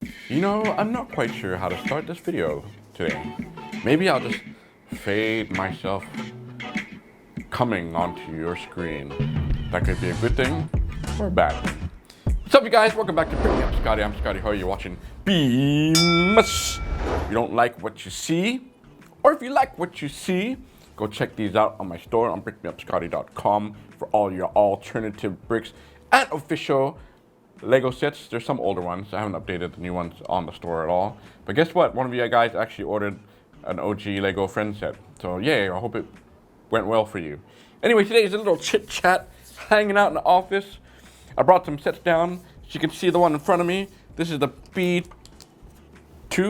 You know, I'm not quite sure how to start this video today. Maybe I'll just fade myself coming onto your screen. That could be a good thing or a bad thing. What's up, you guys? Welcome back to Pick Me Up Scotty. I'm Scotty. How are you watching? BMUS. If you don't like what you see, or if you like what you see, go check these out on my store on brickmeupscotty.com for all your alternative bricks and official Lego sets. There's some older ones. I haven't updated the new ones on the store at all. But guess what? One of you guys actually ordered an OG Lego friend set. So yay, I hope it went well for you. Anyway, today is a little chit chat, hanging out in the office. I brought some sets down. So you can see the one in front of me. This is the B2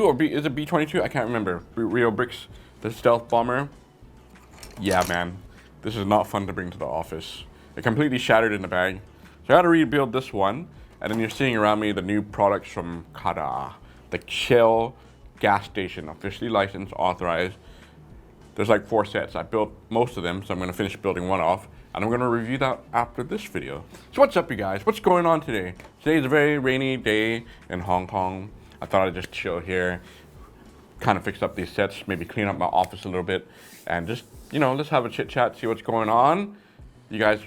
or is it B22? I can't remember. Rio Bricks, the stealth bomber. Yeah, man, this is not fun to bring to the office. It completely shattered in the bag. So I had to rebuild this one. And then you're seeing around me the new products from CaDa, the Shell gas station, officially licensed, authorized. There's like 4 sets. I built most of them, so I'm gonna finish building one off, and I'm gonna review that after this video. So what's up, you guys? What's going on today? Today is a very rainy day in Hong Kong. I thought I'd just chill here, kind of fix up these sets, maybe clean up my office a little bit, and just, you know, let's have a chit chat, see what's going on. You guys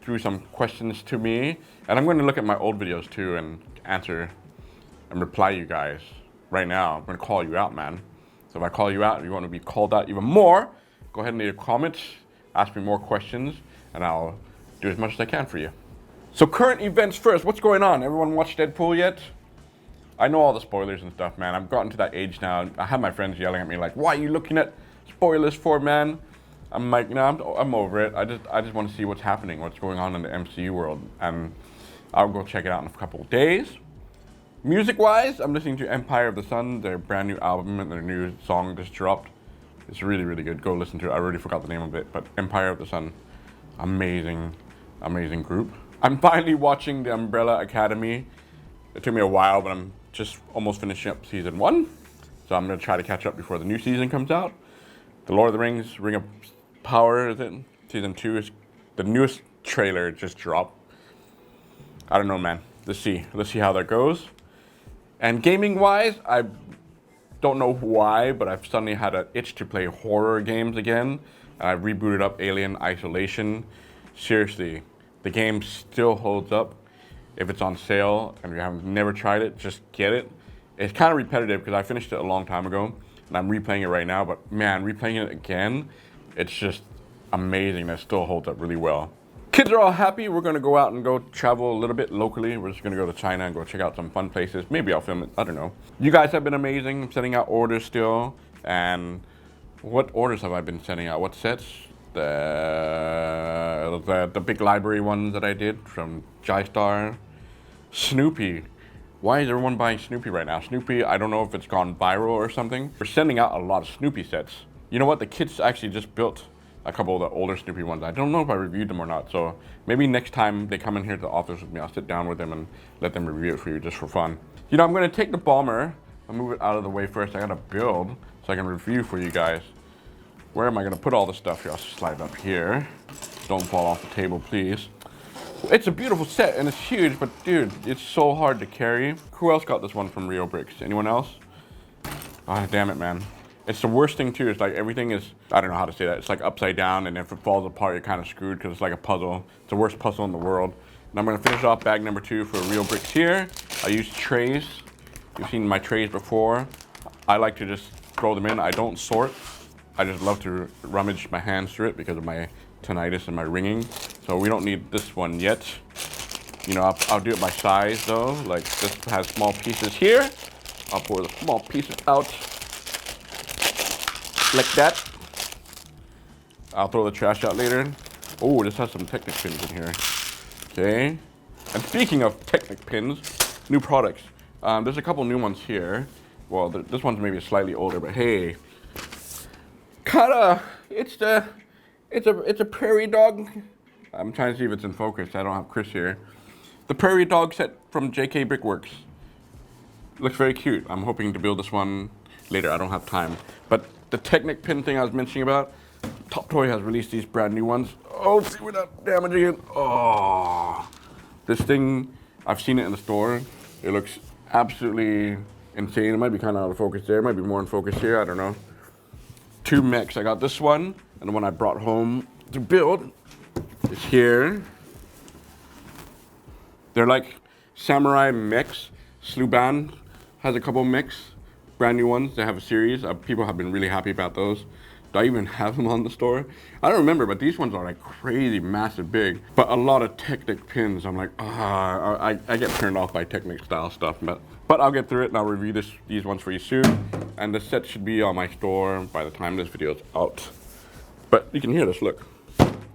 threw some questions to me, and I'm going to look at my old videos too and answer and reply you guys right now. I'm going to call you out, man. So if I call you out and you want to be called out even more, go ahead and leave comments, ask me more questions, and I'll do as much as I can for you. So current events first. What's going on? Everyone watched Deadpool yet? I know all the spoilers and stuff, man. I've gotten to that age now. I have my friends yelling at me like, "Why are you looking at spoilers for, man?" I'm like, no, I'm over it. I just want to see what's happening, what's going on in the MCU world, and I'll go check it out in a couple of days. Music-wise, I'm listening to Empire of the Sun, their brand new album and their new song just dropped. It's really, really good. Go listen to it. I already forgot the name of it, but Empire of the Sun, amazing, amazing group. I'm finally watching The Umbrella Academy. It took me a while, but I'm just almost finishing up season 1, so I'm gonna try to catch up before the new season comes out. The Lord of the Rings, Ring of Power, is it? Season 2 is the newest trailer just dropped. I don't know, man. Let's see how that goes. And gaming wise, I don't know why, but I've suddenly had an itch to play horror games again. I rebooted up Alien Isolation. Seriously, the game still holds up. If it's on sale and you have never tried it, just get it. It's kind of repetitive because I finished it a long time ago and I'm replaying it right now, but man, replaying it again, it's just amazing. That still holds up really well. Kids are all happy. We're gonna go out and go travel a little bit locally. We're just gonna go to China and go check out some fun places. Maybe I'll film it, I don't know. You guys have been amazing. I'm sending out orders still. And what orders have I been sending out? What sets? The big library ones that I did from J-Star. Snoopy. Why is everyone buying Snoopy right now? Snoopy, I don't know if it's gone viral or something. We're sending out a lot of Snoopy sets. You know what? The kids actually just built a couple of the older Snoopy ones. I don't know if I reviewed them or not. So maybe next time they come in here to the office with me, I'll sit down with them and let them review it for you just for fun. You know, I'm gonna take the bomber. I'll move it out of the way first. I gotta build so I can review for you guys. Where am I gonna put all the stuff here? I'll slide up here. Don't fall off the table, please. It's a beautiful set and it's huge, but dude, it's so hard to carry. Who else got this one from Rio Bricks? Anyone else? Ah, damn it, man. It's the worst thing too, it's like everything is, I don't know how to say that. It's like upside down, and if it falls apart, you're kind of screwed because it's like a puzzle. It's the worst puzzle in the world. And I'm gonna finish off bag number 2 for Rio Bricks here. I use trays. You've seen my trays before. I like to just throw them in. I don't sort. I just love to rummage my hands through it because of my tinnitus and my ringing. So we don't need this one yet. You know, I'll do it by size though. Like this has small pieces here. I'll pour the small pieces out like that. I'll throw the trash out later. Oh, this has some Technic pins in here. Okay. And speaking of Technic pins, new products. There's a couple new ones here. Well, this one's maybe slightly older, but hey, CaDa. It's a prairie dog. I'm trying to see if it's in focus. I don't have Chris here. The prairie dog set from JK Brickworks. Looks very cute. I'm hoping to build this one later. I don't have time. But the Technic pin thing I was mentioning about, TOPTOY has released these brand new ones. Oh, see without damaging it. Oh, this thing, I've seen it in the store. It looks absolutely insane. It might be kind of out of focus there. It might be more in focus here. I don't know. 2 mechs. I got this one, and the one I brought home to build is here. They're like samurai mechs. Sluban has a couple mechs, brand new ones. They have a series. People have been really happy about those. Do I even have them on the store? I don't remember, but these ones are like crazy, massive, big. But a lot of Technic pins. I'm like, I get turned off by Technic style stuff. But I'll get through it and I'll review these ones for you soon. And the set should be on my store by the time this video is out. But you can hear this, look.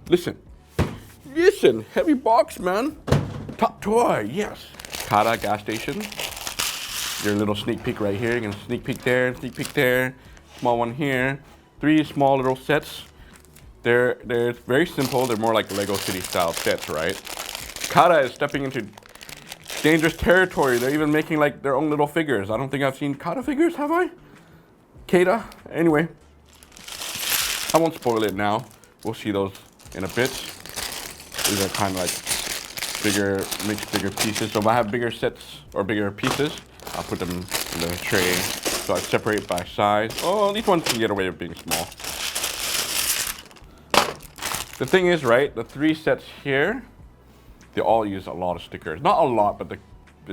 Listen, heavy box, man. TOPTOY, yes. CaDa gas station. Your little sneak peek right here. You can sneak peek there, sneak peek there. Small one here. 3 small little sets. They're very simple. They're more like Lego City style sets, right? CaDa is stepping into dangerous territory. They're even making like their own little figures. I don't think I've seen CaDa figures, have I? CaDa. Anyway, I won't spoil it now. We'll see those in a bit. These are kind of like bigger pieces. So if I have bigger sets or bigger pieces, I'll put them in the tray. So I separate by size. Oh, these ones can get away with being small. The thing is, right, the 3 sets here, they all use a lot of stickers. Not a lot, but they're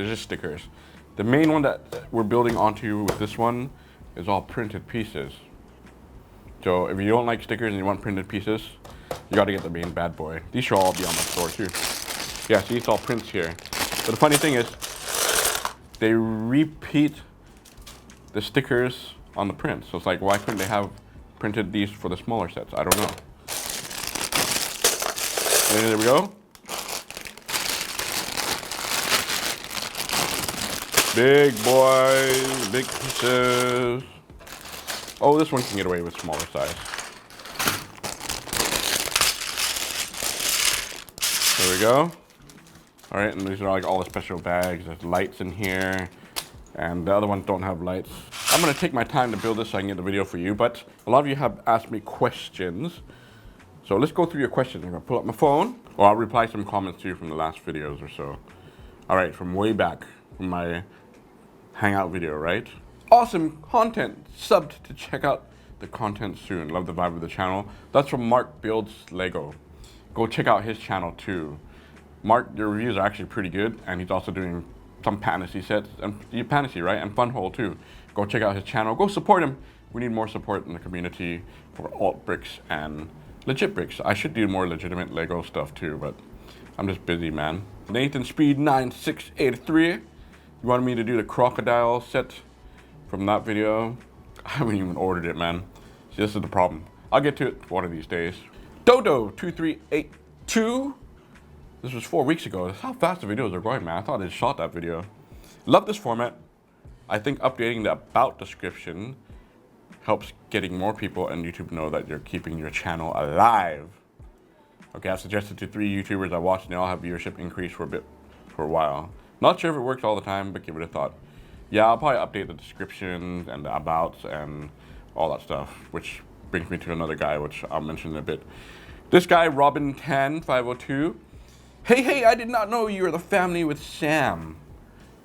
just stickers. The main one that we're building onto with this one is all printed pieces. So if you don't like stickers and you want printed pieces, you gotta get the main bad boy. These should all be on my store too. Yeah, see, it's all prints here. But the funny thing is, they repeat the stickers on the prints. So it's like, why couldn't they have printed these for the smaller sets? I don't know. And there we go. Big boys, big pieces. Oh, this one can get away with smaller size. There we go. All right, and these are like all the special bags. There's lights in here, and the other ones don't have lights. I'm gonna take my time to build this so I can get the video for you, but a lot of you have asked me questions. So let's go through your questions. I'm gonna pull up my phone, or I'll reply some comments to you from the last videos or so. All right, from way back, from my Hangout video, right? Awesome content. Subbed to check out the content soon. Love the vibe of the channel. That's from Mark Builds Lego. Go check out his channel too. Mark, your reviews are actually pretty good, and he's also doing some fantasy sets, and fantasy, right? And Fun Hole too. Go check out his channel. Go support him. We need more support in the community for alt bricks and legit bricks. I should do more legitimate Lego stuff too, but I'm just busy, man. Nathan Speed 9683. You wanted me to do the crocodile set from that video. I haven't even ordered it, man. See, this is the problem. I'll get to it one of these days. Dodo2382. This was 4 weeks ago. That's how fast the videos are going, man. I thought I shot that video. Love this format. I think updating the about description helps getting more people and YouTube know that you're keeping your channel alive. Okay, I've suggested to 3 YouTubers I watched and they all have viewership increase for a while. Not sure if it works all the time, but give it a thought. Yeah, I'll probably update the descriptions and the abouts and all that stuff, which brings me to another guy, which I'll mention in a bit. This guy, Robin10502. Hey, I did not know you were the family with Sam.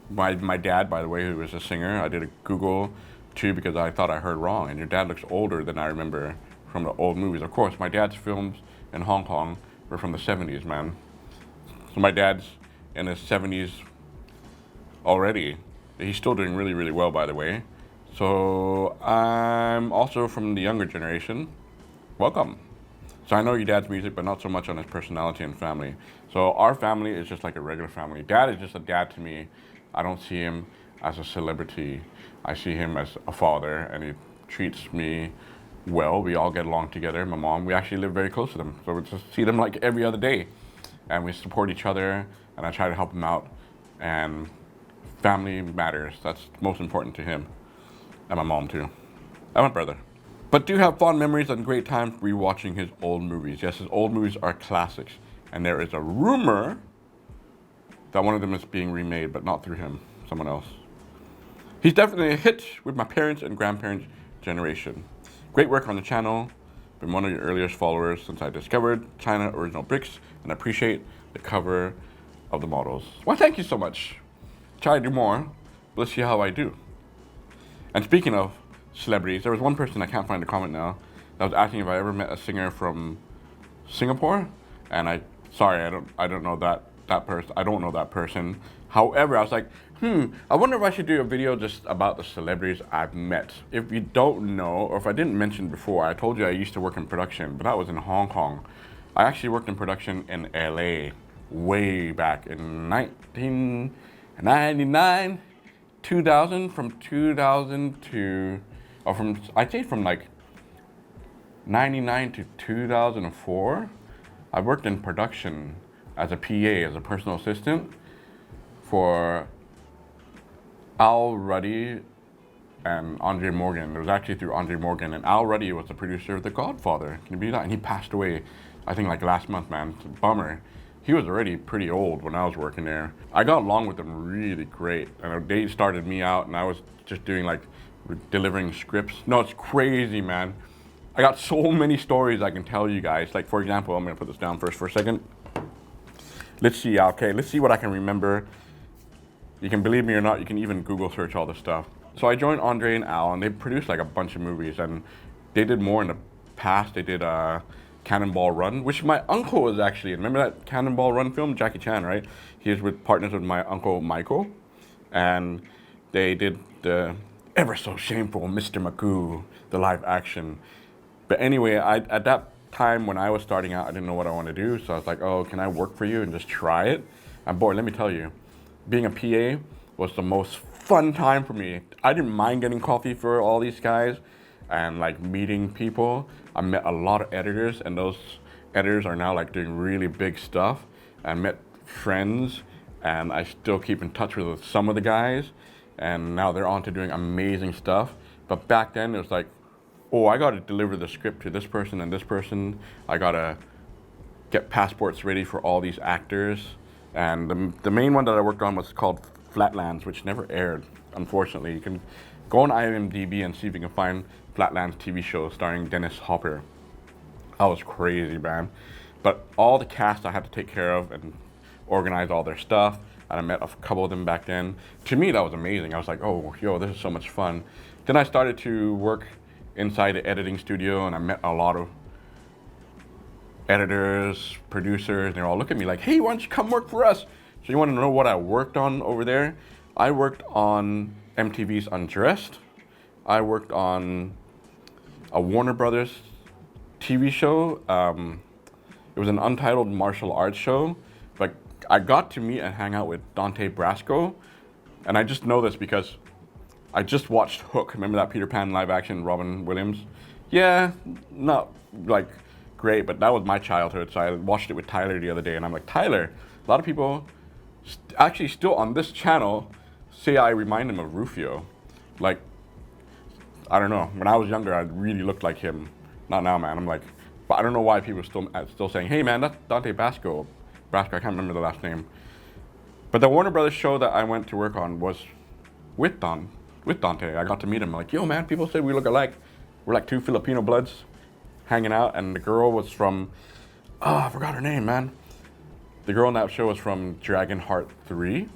My dad, by the way, who was a singer, I did a Google too because I thought I heard wrong, and your dad looks older than I remember from the old movies. Of course, my dad's films in Hong Kong were from the 70s, man. So my dad's in his 70s already. He's still doing really, really well, by the way. So I'm also from the younger generation. Welcome. So I know your dad's music, but not so much on his personality and family. So our family is just like a regular family. Dad is just a dad to me. I don't see him as a celebrity. I see him as a father, and he treats me well. We all get along together. My mom, we actually live very close to them. So we just see them like every other day. And we support each other, and I try to help him out. And family matters. That's most important to him. And my mom too. And my brother. But do have fond memories and great times rewatching his old movies. Yes, his old movies are classics. And there is a rumor that one of them is being remade, but not through him, someone else. He's definitely a hit with my parents' and grandparents' generation. Great work on the channel. Been one of your earliest followers since I discovered China Original Bricks, and I appreciate the cover of the models. Well, thank you so much. Try to do more. let's see how I do. And speaking of celebrities, there was one person, I can't find the comment now, that was asking if I ever met a singer from Singapore, and I don't know that person. I don't know that person. However, I was like, I wonder if I should do a video just about the celebrities I've met. If you don't know, or if I didn't mention before, I told you I used to work in production, but that was in Hong Kong. I actually worked in production in LA way back in 1999, 2000, from 2000 to, or from, I'd say from like 99 to 2004. I worked in production as a PA, as a personal assistant for Al Ruddy and Andre Morgan. It was actually through Andre Morgan, and Al Ruddy was the producer of The Godfather. Can you believe that? And he passed away, I think like last month, man. It's a bummer. He was already pretty old when I was working there. I got along with them really great. And they started me out, and I was just doing like delivering scripts. No, it's crazy, man. I got so many stories I can tell you guys. Like, for example, I'm gonna put this down first for a second. Let's see, okay, let's see what I can remember. You can believe me or not, you can even Google search all this stuff. So I joined Andre and Al, and they produced like a bunch of movies, and they did more in the past. They did Cannonball Run, which my uncle was actually in. Remember that Cannonball Run film? Jackie Chan, right? He was with partners with my uncle Michael, and they did the ever so shameful Mr. Magoo, the live action. But anyway, at that time when I was starting out, I didn't know what I wanted to do. So I was like, oh, can I work for you and just try it? And boy, let me tell you, being a PA was the most fun time for me. I didn't mind getting coffee for all these guys and like meeting people. I met a lot of editors, and those editors are now like doing really big stuff. I met friends, and I still keep in touch with some of the guys, and now they're on to doing amazing stuff. But back then it was like, oh, I gotta deliver the script to this person and this person. I gotta get passports ready for all these actors. And the main one that I worked on was called Flatlands, which never aired, unfortunately. You can go on IMDb and see if you can find Flatlands TV show starring Dennis Hopper. That was crazy, man. But all the cast I had to take care of and organize all their stuff. And I met a couple of them back then. To me, that was amazing. I was like, oh, yo, this is so much fun. Then I started to work inside the editing studio, and I met a lot of editors, producers, and they all look at me like, hey, why don't you come work for us? So you want to know what I worked on over there? I worked on MTV's Undressed. I worked on a Warner Brothers TV show. It was an Untitled martial arts show, but I got to meet and hang out with Dante Basco, and I just know this because I just watched Hook. Remember that Peter Pan live action, Robin Williams? Yeah, not like great, but that was my childhood. So I watched it with Tyler the other day, and I'm like, Tyler, a lot of people actually still on this channel say I remind him of Rufio. Like, I don't know. When I was younger, I really looked like him. Not now, man. I'm like, but I don't know why people are still saying, hey, man, that's Dante Basco. I can't remember the last name. But the Warner Brothers show that I went to work on was with Dante. I got to meet him. I'm like, yo, man, people say we look alike. We're like two Filipino bloods hanging out. And the girl was from, I forgot her name, man. The girl in that show was from Dragonheart 3.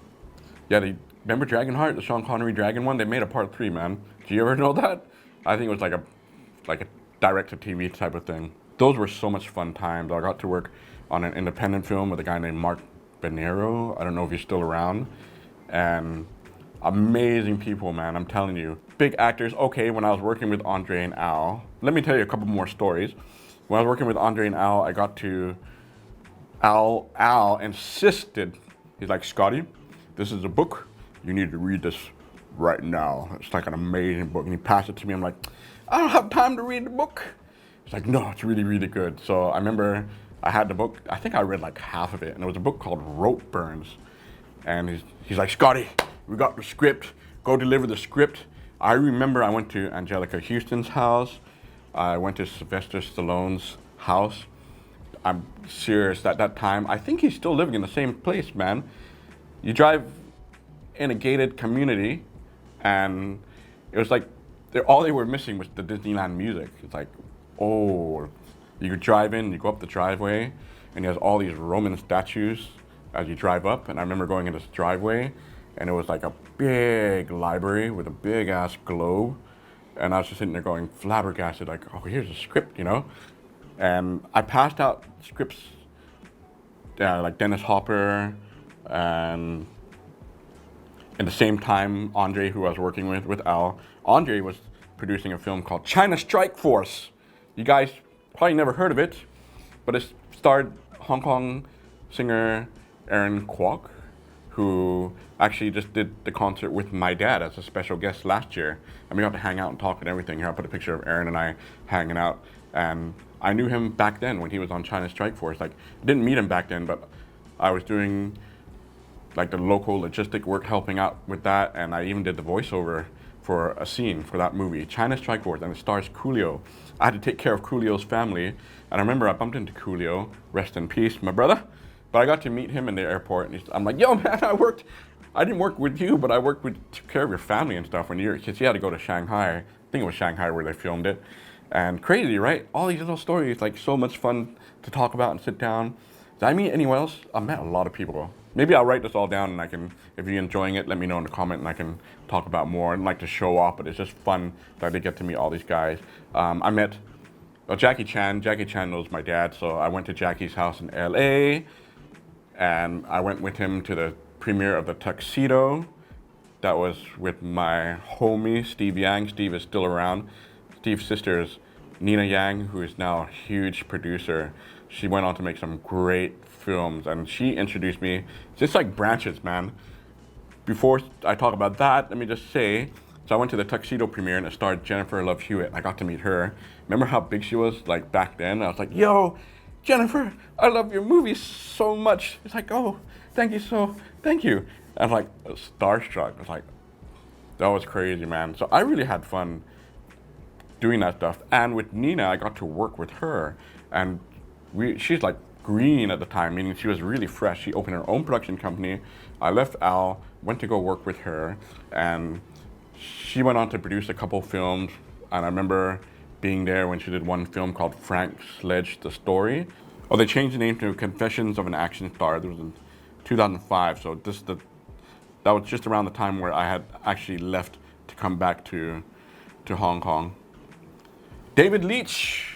Yeah, remember Dragonheart, the Sean Connery Dragon one? They made a part 3, man. Did you ever know that? I think it was like a direct-to-TV type of thing. Those were so much fun times. I got to work on an independent film with a guy named Mark Benero. I don't know if he's still around. And amazing people, man, I'm telling you. Big actors. Okay, when I was working with Andre and Al, let me tell you a couple more stories. When I was working with Andre and Al, I got to, Al insisted, he's like, Scottie, this is a book. You need to read this right now. It's like an amazing book. And he passed it to me. I'm like, I don't have time to read the book. He's like, no, it's really, really good. So I remember I had the book. I think I read like half of it. And it was a book called Rope Burns. And he's like, Scottie, we got the script. Go deliver the script. I remember I went to Angelica Houston's house. I went to Sylvester Stallone's house. I'm serious, at that time, I think he's still living in the same place, man. You drive in a gated community, and it was like, all they were missing was the Disneyland music. It's like, oh, you could drive in, you go up the driveway, and he has all these Roman statues as you drive up. And I remember going in this driveway, and it was like a big library with a big ass globe. And I was just sitting there going flabbergasted, like, oh, here's a script, you know? And I passed out scripts, like Dennis Hopper, and in the same time, Andre, who I was working with Al, Andre was producing a film called China Strike Force. You guys probably never heard of it, but it starred Hong Kong singer Aaron Kwok, who actually just did the concert with my dad as a special guest last year. And we got to hang out and talk and everything. Here, I put a picture of Aaron and I hanging out. And I knew him back then when he was on China Strike Force. Like, I didn't meet him back then, but I was doing like the local logistic work, helping out with that. And I even did the voiceover for a scene for that movie, China Strike Force, and it stars Coolio. I had to take care of Coolio's family. And I remember I bumped into Coolio, rest in peace, my brother. But I got to meet him in the airport, and I'm like, yo, man, I didn't work with you, but I took care of your family and stuff because he had to go to Shanghai. I think it was Shanghai where they filmed it. And crazy, right? All these little stories, like so much fun to talk about and sit down. Did I meet anyone else? I met a lot of people. Maybe I'll write this all down, and I can, if you're enjoying it, let me know in the comment, and I can talk about more. I'd like to show off, but it's just fun that I did get to meet all these guys. I met Jackie Chan. Jackie Chan knows my dad, so I went to Jackie's house in LA. And I went with him to the premiere of The Tuxedo. That was with my homie, Steve Yang. Steve is still around. Steve's sister is Nina Yang, who is now a huge producer. She went on to make some great films, and she introduced me. It's just like branches, man. Before I talk about that, let me just say, so I went to the Tuxedo premiere, and it starred Jennifer Love Hewitt. I got to meet her. Remember how big she was, like, back then? I was like, yo, Jennifer, I love your movies so much. It's like, oh, thank you. I was like starstruck. I was like, that was crazy, man. So I really had fun doing that stuff. And with Nina, I got to work with her. And she's like green at the time, meaning she was really fresh. She opened her own production company. I left Al, went to go work with her, and she went on to produce a couple films. And I remember being there when she did one film called Frank Sledge the Story. Oh, they changed the name to Confessions of an Action Star. That was in 2005, so that was just around the time where I had actually left to come back to Hong Kong. David Leitch,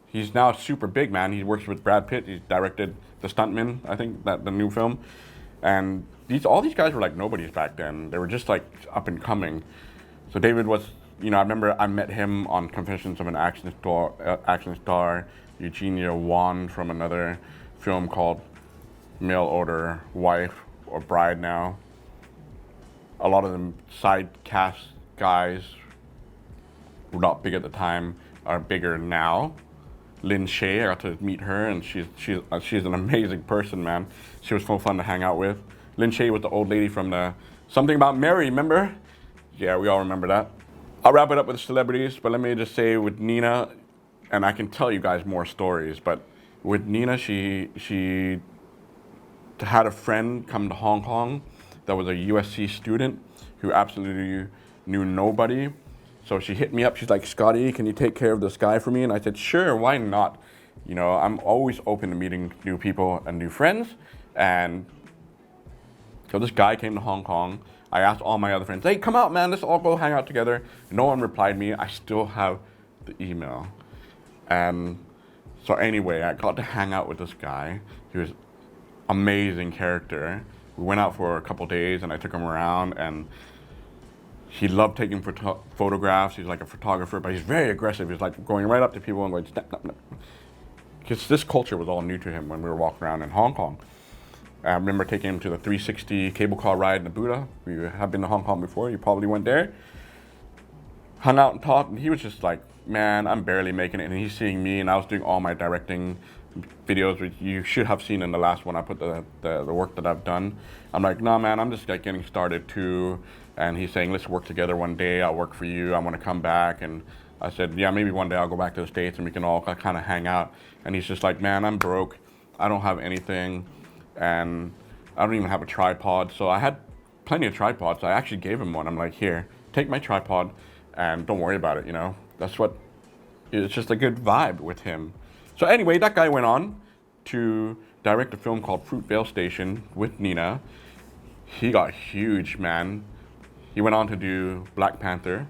he's now super big, man. He works with Brad Pitt. He directed The Stuntman, I think, the new film. And all these guys were like nobodies back then. They were just like up and coming. So David was, you know, I remember I met him on Confessions of an Action Star, Eugenia Wan from another film called Mail Order Wife or Bride now. A lot of them side cast guys were not big at the time are bigger now. Lin Shay, I got to meet her, and she's an amazing person, man. She was so fun to hang out with. Lin Shay was the old lady from the Something About Mary, remember? Yeah, we all remember that. I'll wrap it up with celebrities, but let me just say with Nina, and I can tell you guys more stories, but with Nina, she had a friend come to Hong Kong that was a USC student who absolutely knew nobody. So she hit me up. She's like, Scottie, can you take care of this guy for me? And I said, sure, why not? You know, I'm always open to meeting new people and new friends. And so this guy came to Hong Kong. I asked all my other friends, hey, come out, man, let's all go hang out together. No one replied me. I still have the email. And so anyway, I got to hang out with this guy. He was amazing character. We went out for a couple days, and I took him around, and he loved taking photographs. He's like a photographer, but he's very aggressive. He's like going right up to people and going, snap, snap, snap. Because this culture was all new to him when we were walking around in Hong Kong. I remember taking him to the 360 cable car ride in Abuja. We have been to Hong Kong before. You probably went there. Hung out and talked, and he was just like, man, I'm barely making it. And he's seeing me, and I was doing all my directing videos, which you should have seen in the last one. I put the work that I've done. I'm like, nah, man, I'm just like getting started too. And he's saying, let's work together one day. I'll work for you. I want to come back. And I said, yeah, maybe one day I'll go back to the States and we can all kind of hang out. And he's just like, man, I'm broke. I don't have anything. And I don't even have a tripod. So I had plenty of tripods. I actually gave him one. I'm like, here, take my tripod and don't worry about it, you know. It's just a good vibe with him. So anyway, that guy went on to direct a film called Fruitvale Station with Nina. he got huge, man. He went on to do Black Panther,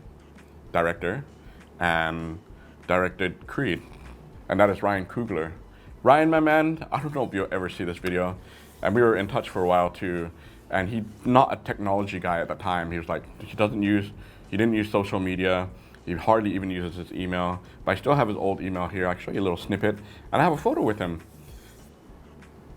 director, and directed Creed. And that is Ryan Coogler. Ryan, my man, I don't know if you'll ever see this video. And we were in touch for a while too. And he's not a technology guy at the time. He was like, he didn't use social media. He hardly even uses his email. But I still have his old email here. I'll show you a little snippet. And I have a photo with him.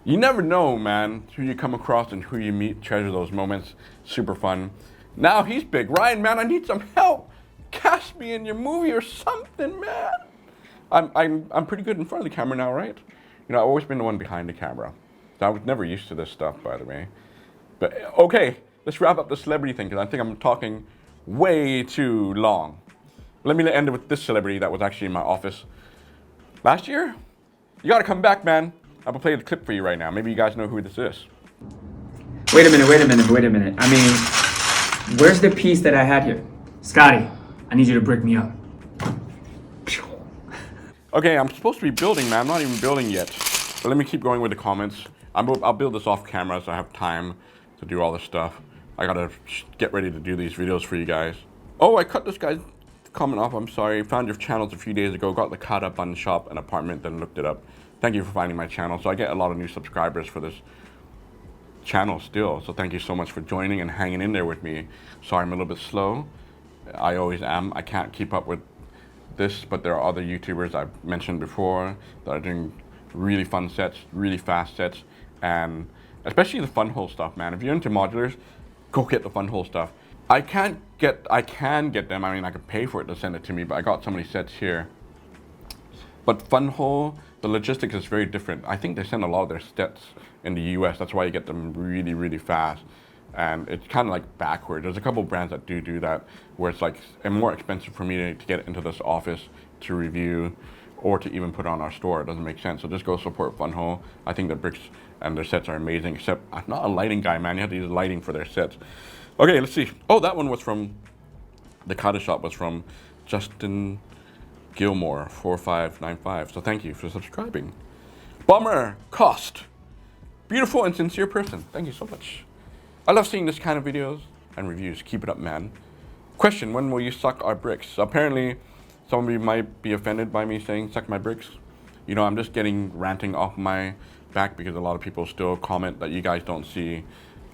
You never know, man, who you come across and who you meet. Treasure those moments. Super fun. Now he's big. Ryan, man, I need some help. Cast me in your movie or something, man. I'm pretty good in front of the camera now, right? You know, I've always been the one behind the camera. So I was never used to this stuff, by the way. But okay, let's wrap up the celebrity thing, because I think I'm talking way too long. Let me end it with this celebrity that was actually in my office last year. You gotta come back, man. I'm gonna play the clip for you right now. Maybe you guys know who this is. Wait a minute. I mean, where's the piece that I had here? Scottie, I need you to brick me up. Okay, I'm supposed to be building, man. I'm not even building yet. But let me keep going with the comments. I'll build this off camera so I have time to do all this stuff. I gotta get ready to do these videos for you guys. Oh, I cut this guy's comment off. I'm sorry. Found your channels a few days ago. Got the CaDa bun shop and apartment, then looked it up. Thank you for finding my channel. So I get a lot of new subscribers for this channel still. So thank you so much for joining and hanging in there with me. Sorry, I'm a little bit slow. I always am. I can't keep up with this, but there are other YouTubers I've mentioned before that are doing really fun sets, really fast sets, and especially the fun hole stuff, man. If you're into modulars, go get the fun hole stuff. I can get them. I mean, I could pay for it to send it to me, but I got so many sets here. But fun hole, the logistics is very different. I think they send a lot of their sets in the US. That's why you get them really, really fast. And it's kind of like backward. There's a couple brands that do that, where it's like more expensive for me to get into this office to review or to even put on our store. It doesn't make sense. So just go support Funhole. I think the bricks and their sets are amazing, except I'm not a lighting guy, man. You have to use lighting for their sets. Okay, let's see. Oh, that one was from, the CaDa shop was from Justin Gilmore, 4595. So thank you for subscribing. Bummer Cost. Beautiful and sincere person. Thank you so much. I love seeing this kind of videos and reviews. Keep it up, man. Question, when will you suck our bricks? Apparently, some of you might be offended by me saying suck my bricks. You know, I'm just ranting off my back because a lot of people still comment that you guys don't see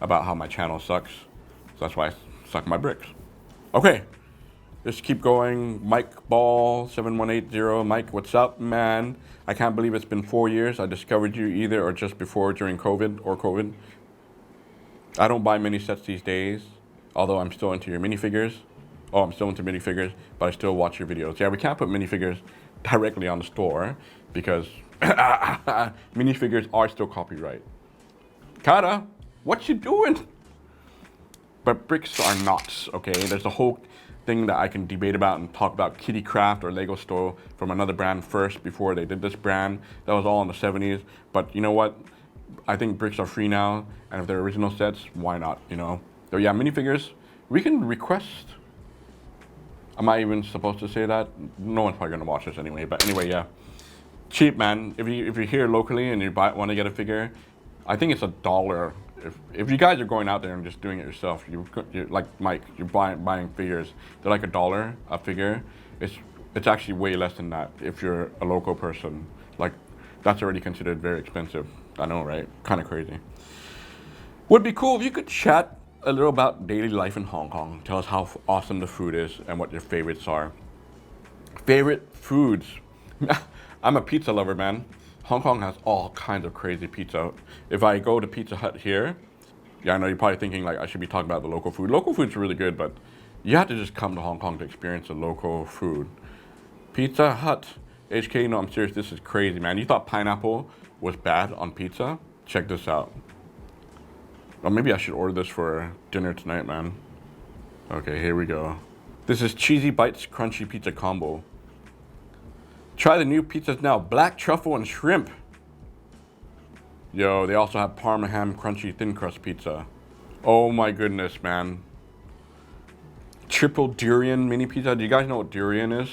about how my channel sucks. So that's why I suck my bricks. Okay, just keep going. Mike Ball 7180. Mike, what's up, man? I can't believe it's been 4 years. I discovered you either or just before during COVID. I don't buy mini sets these days, although I'm still into your minifigures. Oh, I'm still into minifigures, but I still watch your videos. Yeah, we can't put minifigures directly on the store because minifigures are still copyright. CaDa, what you doing? But bricks are not, okay? There's a whole thing that I can debate about and talk about Kitty Craft or Lego Store from another brand first before they did this brand. That was all in the 70s, but you know what? I think bricks are free now, and if they're original sets, why not, you know? So yeah, minifigures, we can request. Am I even supposed to say that? No one's probably gonna watch this anyway, but anyway, yeah. Cheap, man. If you're here locally and you want to get a figure, I think it's $1. If you guys are going out there and just doing it yourself, you're like Mike, you're buying figures. They're like $1 a figure. It's actually way less than that if you're a local person. Like, that's already considered very expensive. I know, right? Kind of crazy. Would be cool if you could chat a little about daily life in Hong Kong. Tell us how awesome the food is and what your favorites are. Favorite foods. I'm a pizza lover, man. Hong Kong has all kinds of crazy pizza. If I go to Pizza Hut here, yeah, I know you're probably thinking like I should be talking about the local food. Local food's really good, but you have to just come to Hong Kong to experience the local food. Pizza Hut. HK, no, I'm serious, this is crazy, man. You thought pineapple was bad on pizza? Check this out. Or maybe I should order this for dinner tonight, man. Okay, here we go. This is Cheesy Bites Crunchy Pizza Combo. Try the new pizzas now. Black truffle and shrimp. Yo, they also have Parma ham crunchy thin crust pizza. Oh my goodness, man. Triple durian mini pizza. Do you guys know what durian is?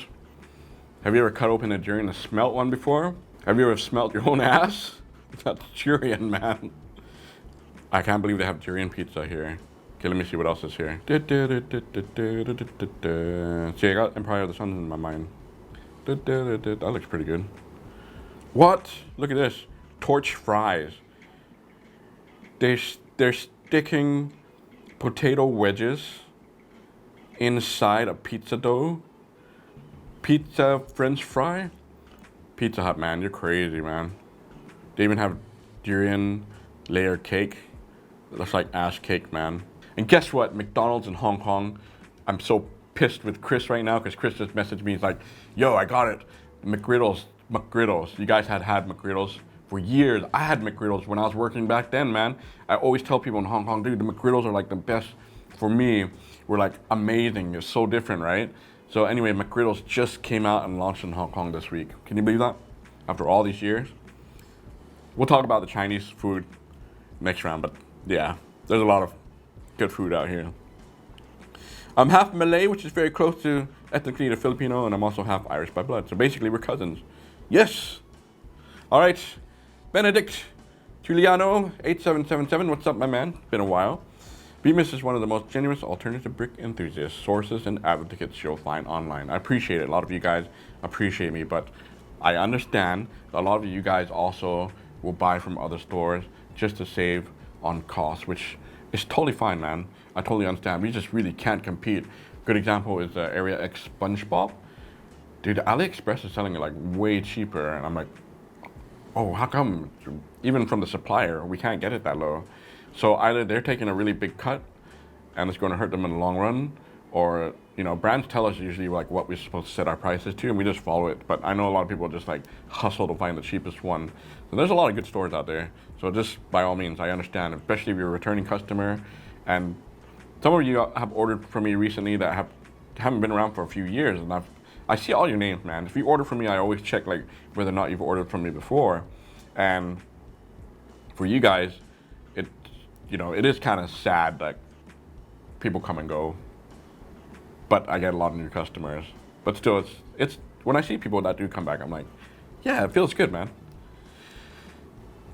Have you ever cut open a durian and smelt one before? Have you ever smelt your own ass? That's durian, man. I can't believe they have durian pizza here. Okay, let me see what else is here. See, I got Empire of the Sun in my mind. That looks pretty good. What? Look at this. Torch fries. They're sticking potato wedges inside a pizza dough. Pizza French fry. Pizza Hut, man, you're crazy, man. They even have durian layer cake. It looks like ash cake, man. And guess what? McDonald's in Hong Kong. I'm so pissed with Chris right now because Chris just messaged me. He's like, yo, I got it. McGriddles. You guys had McGriddles for years. I had McGriddles when I was working back then, man. I always tell people in Hong Kong, dude, the McGriddles are like the best for me. We're like amazing. It's so different, right? So anyway, McGriddles just came out and launched in Hong Kong this week. Can you believe that? After all these years? We'll talk about the Chinese food next round, but yeah, there's a lot of good food out here. I'm half Malay, which is very close to ethnically to Filipino, and I'm also half Irish by blood. So basically, we're cousins. Yes. All right. Benedict Giuliano, 8777. What's up, my man? It's been a while. BMUS is one of the most genuine alternative brick enthusiasts, sources, and advocates you'll find online. I appreciate it. A lot of you guys appreciate me, but I understand that a lot of you guys also will buy from other stores just to save on costs, which is totally fine, man. I totally understand. We just really can't compete. Good example is Area X SpongeBob. Dude, AliExpress is selling it like way cheaper, and I'm like, oh, how come? Even from the supplier, we can't get it that low. So either they're taking a really big cut, and it's going to hurt them in the long run, or brands tell us usually like what we're supposed to set our prices to, and we just follow it. But I know a lot of people just like hustle to find the cheapest one. So there's a lot of good stores out there. So just by all means, I understand, especially if you're a returning customer, and some of you have ordered from me recently that haven't been around for a few years, and I see all your names, man. If you order from me, I always check like whether or not you've ordered from me before, and for you guys, it is kind of sad that people come and go, but I get a lot of new customers. But still, it's when I see people that do come back, I'm like, yeah, it feels good, man.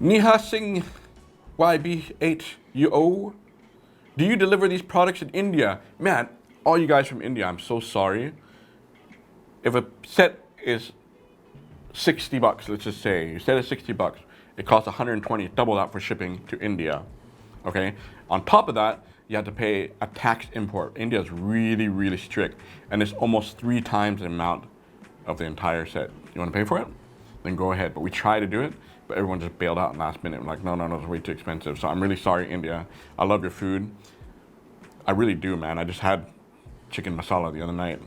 Niha Singh YB8UO. Do you deliver these products in India? Man, all you guys from India, I'm so sorry. If a set is $60, let's just say, you said it's $60, it costs 120, double that for shipping to India. Okay? On top of that, you have to pay a tax import. India is really, really strict, and it's almost 3 times the amount of the entire set. You want to pay for it? Then go ahead. But we try to do it, but everyone just bailed out last minute. I'm like, no, it's way too expensive. So I'm really sorry, India. I love your food. I really do, man. I just had chicken masala the other night.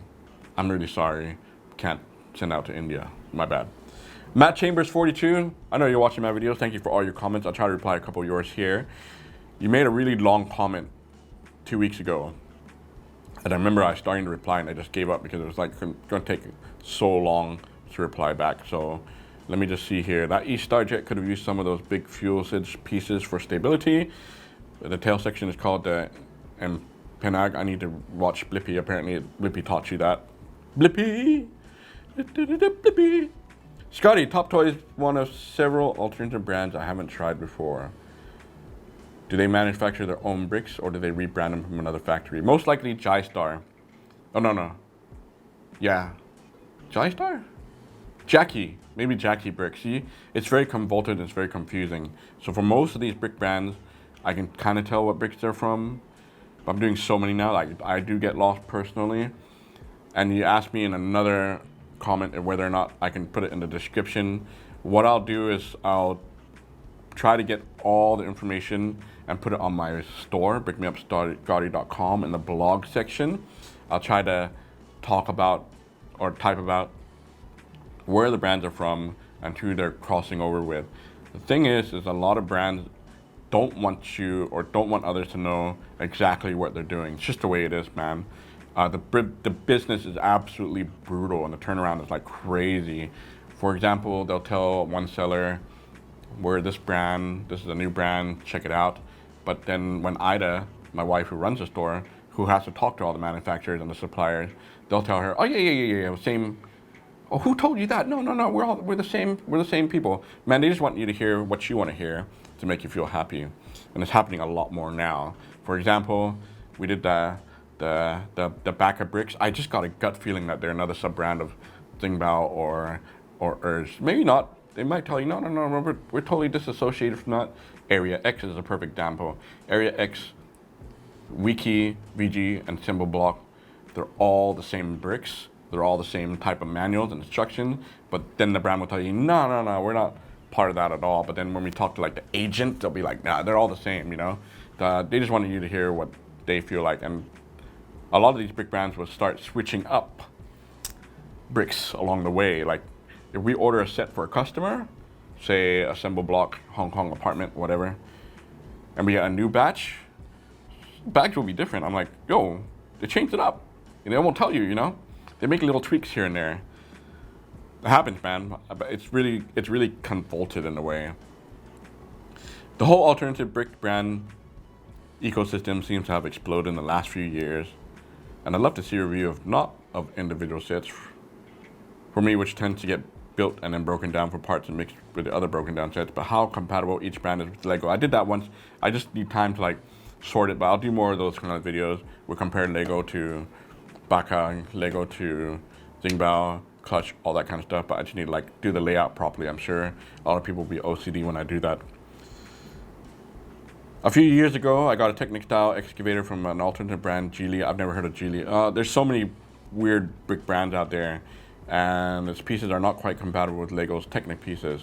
I'm really sorry. Can't send out to India. My bad. Matt Chambers 42. I know you're watching my videos. Thank you for all your comments. I'll try to reply a couple of yours here. You made a really long comment 2 weeks ago, and I remember I was starting to reply and I just gave up because it was like going to take so long to reply back. So let me just see here. That East Star jet could have used some of those big fuselage pieces for stability. The tail section is called the Penag. I need to watch Blippi. Apparently Blippi taught you that. Blippi. Blippi. Scottie, TOPTOY is one of several alternative brands I haven't tried before. Do they manufacture their own bricks, or do they rebrand them from another factory? Most likely J-Star. Oh, no. Yeah. J-Star? Jackie. Maybe Jackie Bricks. See, it's very convoluted, it's very confusing. So for most of these brick brands, I can kind of tell what bricks they're from. But I'm doing so many now, like I do get lost personally. And you asked me in another comment whether or not I can put it in the description. What I'll do is I'll try to get all the information and put it on my store, brickmeupscottie.com, in the blog section. I'll try to talk about or type about where the brands are from and who they're crossing over with. The thing is a lot of brands don't want you or don't want others to know exactly what they're doing. It's just the way it is, man. The business is absolutely brutal, and the turnaround is like crazy. For example, they'll tell one seller, we're this brand, this is a new brand, check it out. But then when Ida, my wife who runs the store, who has to talk to all the manufacturers and the suppliers, they'll tell her, oh yeah, same. Oh, who told you that? No, we're the same people. Man, they just want you to hear what you want to hear. to make you feel happy. And it's happening a lot more now. For example, we did the Baka bricks. I just got a gut feeling that they're another sub-brand of Xingbao or Urge. Maybe not. They might tell you, no, we're totally disassociated from that. Area X is a perfect example. Area X, Wiki, VG, and Symbol Block, they're all the same bricks. They're all the same type of manuals and instructions, but then the brand will tell you, no, we're not part of that at all. But then when we talk to like the agent, they'll be like, nah, they're all the same, you know? They just wanted you to hear what they feel like. And a lot of these brick brands will start switching up bricks along the way. Like if we order a set for a customer, say a Symbol Block, Hong Kong apartment, whatever, and we get a new batch, bags will be different. I'm like, yo, they changed it up. And they won't tell you, you know? They make little tweaks here and there. It happens, man. It's really convoluted in a way. The whole alternative brick brand ecosystem seems to have exploded in the last few years. And I'd love to see a review of not of individual sets for me, which tends to get built and then broken down for parts and mixed with the other broken down sets, but how compatible each brand is with Lego. I did that once. I just need time to like sort it, but I'll do more of those kind of videos. We'll compare Lego to Baka, Lego to Xingbao, Clutch, all that kind of stuff, but I just need to like do the layout properly. I'm sure a lot of people will be OCD when I do that. A few years ago, I got a Technic style excavator from an alternative brand, Geely. I've never heard of Geely. There's so many weird brick brands out there, and its pieces are not quite compatible with Lego's Technic pieces.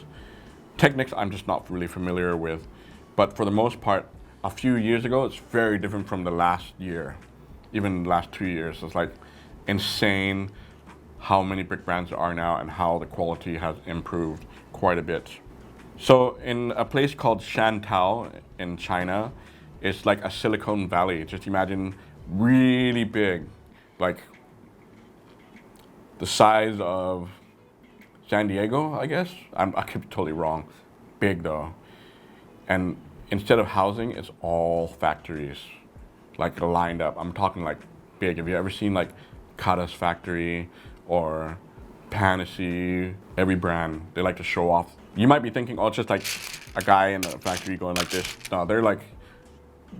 Technics I'm just not really familiar with, but for the most part, a few years ago, it's very different from the last year, even the last 2 years. It's like insane how many brick brands there are now and how the quality has improved quite a bit. So in a place called Shantou in China, it's like a Silicon Valley. Just imagine really big, like the size of San Diego, I guess. I could be totally wrong. Big though. And instead of housing, it's all factories, like lined up. I'm talking like big. Have you ever seen like CaDa's factory or Panacea? Every brand, they like to show off. You might be thinking, oh, it's just like a guy in a factory going like this. No, they're like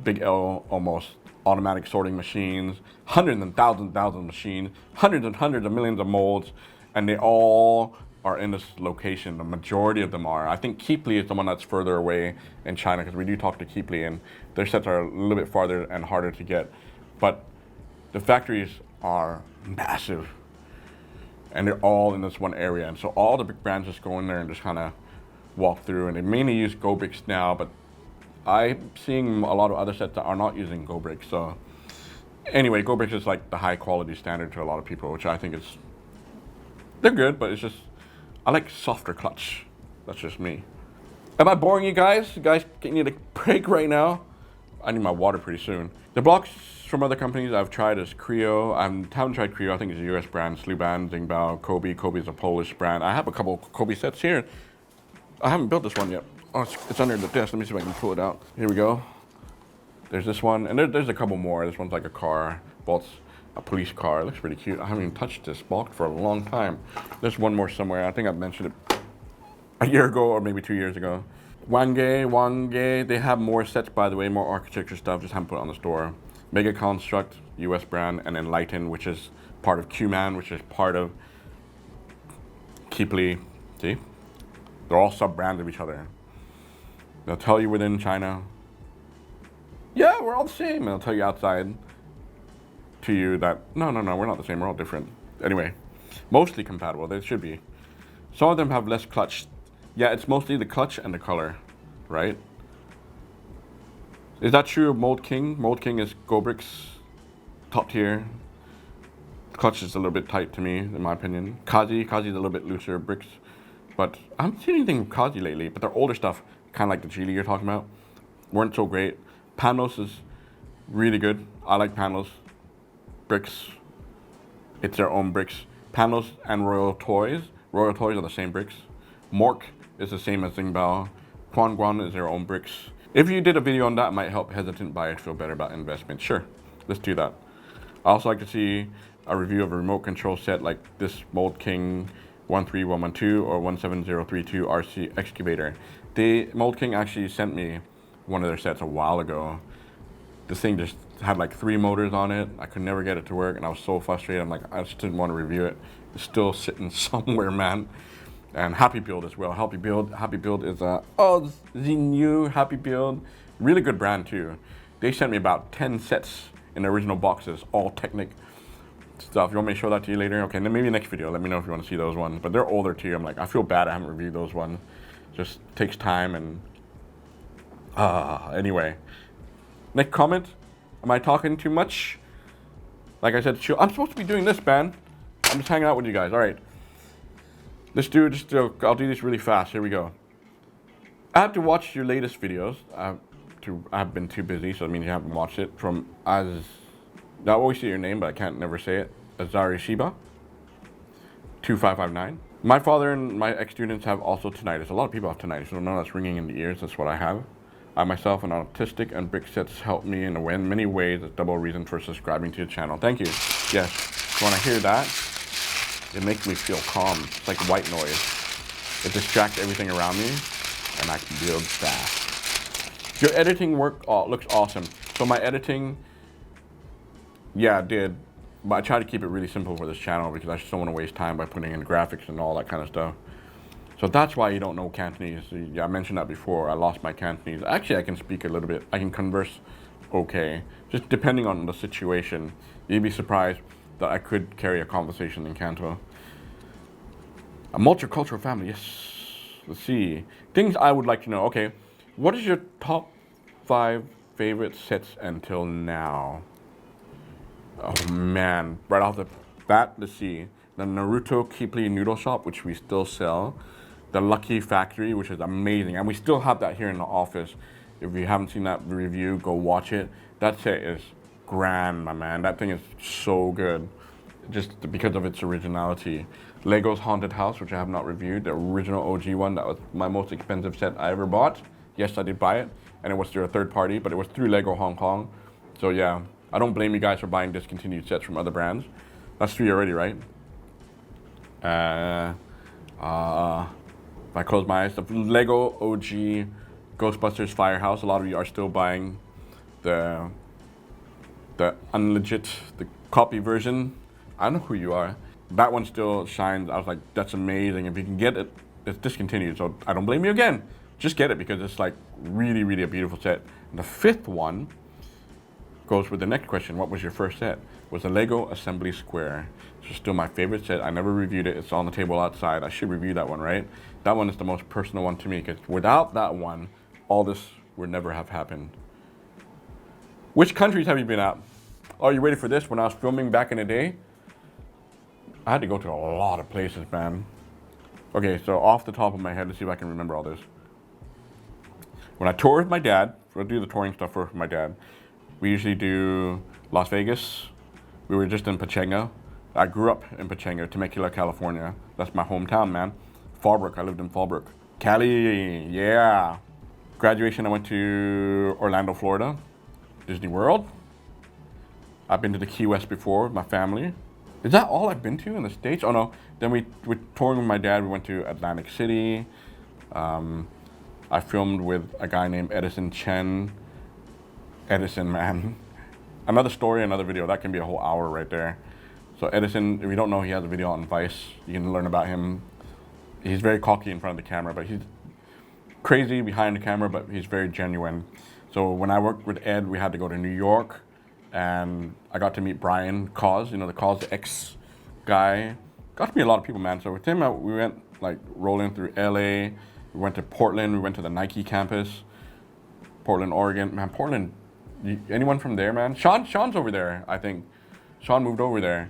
big L almost. Automatic sorting machines, hundreds and thousands of machines, hundreds of millions of molds, and they all are in this location. The majority of them are. I think Keeply is the one that's further away in China, because we do talk to Keeply and their sets are a little bit farther and harder to get. But the factories are massive and they're all in this one area. And so all the big brands just go in there and just kind of walk through, and they mainly use Go bricks now, but I'm seeing a lot of other sets that are not using Go bricks. So anyway, Go bricks is like the high quality standard to a lot of people, which I think is, they're good, but it's just, I like softer clutch. That's just me. Am I boring you guys? You guys need a break right now? I need my water pretty soon. The blocks from other companies I've tried is Creo. I haven't tried Creo. I think it's a US brand. Sluban, Xingbao, Kobe. Kobe is a Polish brand. I have a couple Kobe sets here. I haven't built this one yet. Oh, it's under the desk. Let me see if I can pull it out. Here we go. There's this one, and there's a couple more. This one's like a car. Well, it's a police car. It looks pretty cute. I haven't even touched this block for a long time. There's one more somewhere. I think I've mentioned it a year ago or maybe 2 years ago. Wange, they have more sets, by the way, more architecture stuff. Just haven't put it on the store. Mega Construct, US brand, and Enlighten, which is part of Qman, which is part of Keeply. See? They're all sub-brands of each other. They'll tell you within China, yeah, we're all the same. And they'll tell you outside to you that, no, we're not the same, we're all different. Anyway, mostly compatible, they should be. Some of them have less clutch. Yeah, it's mostly the clutch and the color, right? Is that true of Mold King? Mold King is Go bricks, top tier. Clutch is a little bit tight to me, in my opinion. Kazi is a little bit looser bricks. But I haven't seen anything from Kazi lately, but their older stuff, kind of like the Geely you're talking about, weren't so great. Panos is really good. I like Panos. Bricks, it's their own bricks. Panos and Royal Toys are the same bricks. Mork is the same as Xingbao. Guan is their own bricks. If you did a video on that, it might help hesitant buyers feel better about investment. Sure, let's do that. I also like to see a review of a remote control set like this Mold King 13112 or 17032 RC excavator. Mold King actually sent me one of their sets a while ago. This thing just had like 3 motors on it. I could never get it to work, and I was so frustrated. I'm like, I just didn't want to review it. It's still sitting somewhere, man. And Happy Build as well. Happy Build is the new Happy Build. Really good brand too. They sent me about 10 sets in the original boxes, all Technic stuff. You want me to show that to you later? Okay, then maybe next video. Let me know if you want to see those ones. But they're older too. I'm like, I feel bad I haven't reviewed those ones. Just takes time and anyway. Next comment. Am I talking too much? Like I said, I'm supposed to be doing this, man. I'm just hanging out with you guys. All right. Let's do it. I'll do this really fast. Here we go. I have to watch your latest videos. I've been too busy, so that means you haven't watched it. From I always see your name, but I can't never say it. Azari Shiba. 2559. My father and my ex-students have also tinnitus. A lot of people have tinnitus. So no, that's ringing in the ears. That's what I have. I myself am autistic, and brick sets help me in many ways. It's double reason for subscribing to the channel. Thank you. Yes. When I hear that, it makes me feel calm. It's like white noise. It distracts everything around me, and I can build fast. Your editing work looks awesome. So my editing, yeah, I did. But I try to keep it really simple for this channel because I just don't want to waste time by putting in graphics and all that kind of stuff. So that's why you don't know Cantonese. Yeah, I mentioned that before. I lost my Cantonese. Actually, I can speak a little bit. I can converse okay. Just depending on the situation. You'd be surprised that I could carry a conversation in Canto. A multicultural family, yes. Let's see. Things I would like to know. Okay, what is your top 5 favorite sets until now? Oh man, right off the bat, let's see. The Naruto Kipli Noodle Shop, which we still sell. The Lucky Factory, which is amazing. And we still have that here in the office. If you haven't seen that review, go watch it. That set is grand, my man. That thing is so good. Just because of its originality. Lego's Haunted House, which I have not reviewed. The original OG one. That was my most expensive set I ever bought. Yes, I did buy it. And it was through a third party, but it was through Lego Hong Kong. So yeah, I don't blame you guys for buying discontinued sets from other brands. That's 3 already, right? If I close my eyes, the Lego OG Ghostbusters Firehouse. A lot of you are still buying the unlegit, the copy version. I know who you are. That one still shines. I was like, that's amazing. If you can get it, it's discontinued, so I don't blame you again. Just get it because it's like really, really a beautiful set. And the 5th one goes with the next question. What was your first set? It was the Lego Assembly Square. It's still my favorite set. I never reviewed it. It's on the table outside. I should review that one, right? That one is the most personal one to me because without that one, all this would never have happened. Which countries have you been at? Are you ready for this? When I was filming back in the day, I had to go to a lot of places, man. Okay, so off the top of my head, let's see if I can remember all this. When I tour with my dad, we'll do the touring stuff for my dad. We usually do Las Vegas. We were just in Pachanga. I grew up in Pachanga, Temecula, California. That's my hometown, man. Fallbrook, I lived in Fallbrook. Cali, yeah. Graduation, I went to Orlando, Florida. Disney World. I've been to the Key West before with my family. Is that all I've been to in the States? Oh no, then we touring with my dad. We went to Atlantic City. I filmed with a guy named Edison Chen. Edison, man. Another story, another video. That can be a whole hour right there. So Edison, if you don't know, he has a video on Vice. You can learn about him. He's very cocky in front of the camera, but he's crazy behind the camera, but he's very genuine. So when I worked with Ed, we had to go to New York, and I got to meet Brian Cause, you know, the Cause X guy. Got to meet a lot of people, man. So with him, we went like rolling through LA. We went to Portland. We went to the Nike campus. Portland, Oregon. Man, Portland, anyone from there, man? Sean's over there, I think. Sean moved over there.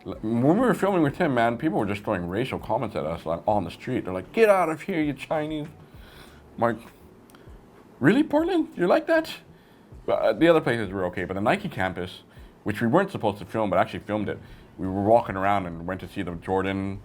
When we were filming with him, man, people were just throwing racial comments at us like on the street. They're like, "Get out of here, you Chinese." I'm like, really, Portland? You're like that? But the other places were okay. But the Nike campus, which we weren't supposed to film, but actually filmed it. We were walking around and went to see the Jordan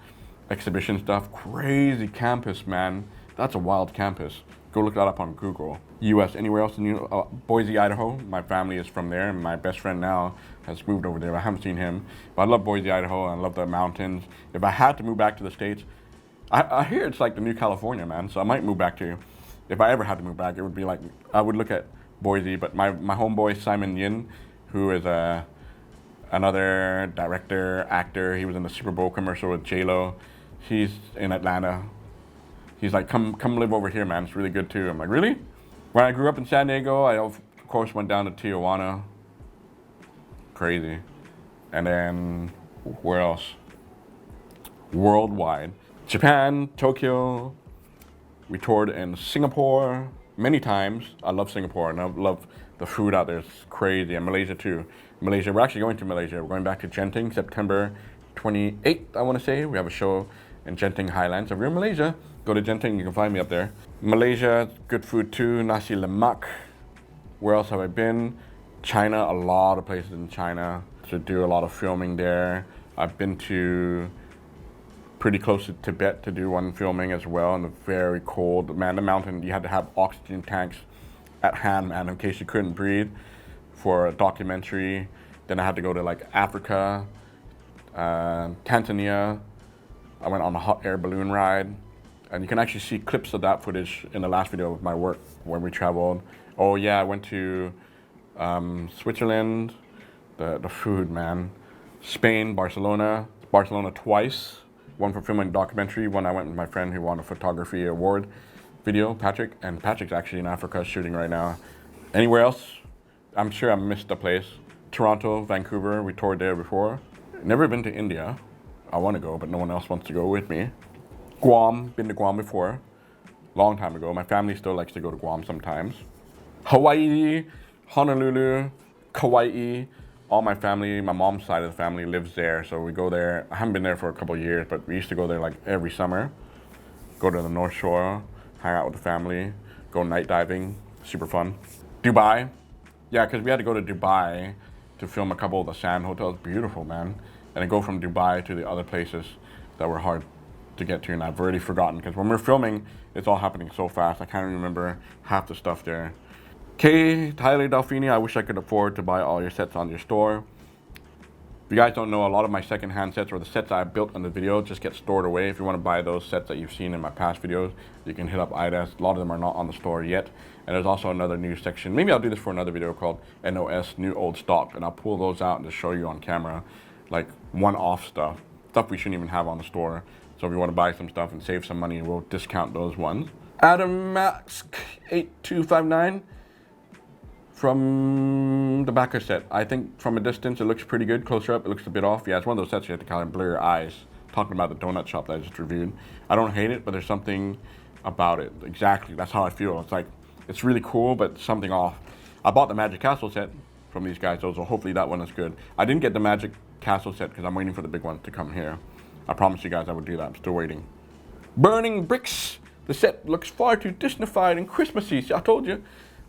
exhibition stuff. Crazy campus, man. That's a wild campus. Go look that up on Google. U.S. Anywhere else in Boise, Idaho. My family is from there, and my best friend now has moved over there. I haven't seen him, but I love Boise, Idaho. And I love the mountains. If I had to move back to the States, I hear it's like the new California, man. So I might move back to if I ever had to move back, it would be like, I would look at Boise, but my homeboy Simon Yin, who is another director, actor, he was in the Super Bowl commercial with J-Lo. He's in Atlanta. He's like, come live over here, man. It's really good too. I'm like, really? When I grew up in San Diego, I of course went down to Tijuana. Crazy. And then, where else? Worldwide. Japan, Tokyo. We toured in Singapore many times. I love Singapore and I love the food out there. It's crazy. And Malaysia too. Malaysia, we're actually going to Malaysia. We're going back to Genting, September 28th, I want to say. We have a show in Genting Highlands. If you're in Malaysia, go to Genting, you can find me up there. Malaysia, good food too, nasi lemak. Where else have I been? China, a lot of places in China to do a lot of filming there. I've been to pretty close to Tibet to do one filming as well, in the very cold. Man, the mountain, you had to have oxygen tanks at hand, man, in case you couldn't breathe for a documentary. Then I had to go to like Africa, Tanzania. I went on a hot air balloon ride. And you can actually see clips of that footage in the last video of my work when we traveled. Oh yeah, I went to Switzerland, the food, man. Spain, Barcelona twice. One for filming a documentary, one I went with my friend who won a photography award video, Patrick. And Patrick's actually in Africa shooting right now. Anywhere else? I'm sure I missed a place. Toronto, Vancouver, we toured there before. Never been to India. I want to go, but no one else wants to go with me. Guam, been to Guam before, long time ago. My family still likes to go to Guam sometimes. Hawaii, Honolulu, Kauai, all my family, my mom's side of the family lives there, so we go there. I haven't been there for a couple of years, but we used to go there like every summer. Go to the North Shore, hang out with the family, go night diving, super fun. Dubai, yeah, because we had to go to Dubai to film a couple of the sand hotels, beautiful, man. And then go from Dubai to the other places that were hard to get to, and I've already forgotten because when we're filming, it's all happening so fast. I can't remember half the stuff there. Tyler Delfini, I wish I could afford to buy all your sets on your store. If you guys don't know, a lot of my secondhand sets or the sets I built on the video just get stored away. If you want to buy those sets that you've seen in my past videos, you can hit up IDA. A lot of them are not on the store yet. And there's also another new section. Maybe I'll do this for another video called NOS, New Old Stock, and I'll pull those out and just show you on camera, like one-off stuff we shouldn't even have on the store. So if you want to buy some stuff and save some money, we'll discount those ones. Adam Max 8259 from the backer set. I think from a distance it looks pretty good. Closer up it looks a bit off. Yeah, it's one of those sets you have to kind of blur your eyes. Talking about the donut shop that I just reviewed. I don't hate it, but there's something about it. Exactly, that's how I feel. It's like, it's really cool, but something off. I bought the Magic Castle set from these guys, so hopefully that one is good. I didn't get the Magic Castle set because I'm waiting for the big one to come here. I promised you guys I would do that. I'm still waiting. Burning Bricks. The set looks far too Disney-fied and Christmassy. See, I told you.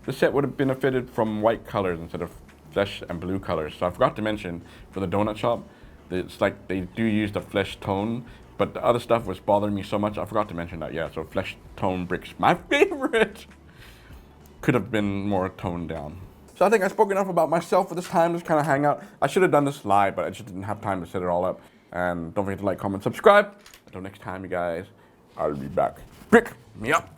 The set would have benefited from white colors instead of flesh and blue colors. So I forgot to mention, for the donut shop, it's like they do use the flesh tone, but the other stuff was bothering me so much, I forgot to mention that. Yeah, so flesh tone bricks, my favorite. Could have been more toned down. So I think I spoke enough about myself for this time, just kind of hang out. I should have done this live, but I just didn't have time to set it all up. And don't forget to like, comment, subscribe. Until next time, you guys, I'll be back. Brick me up.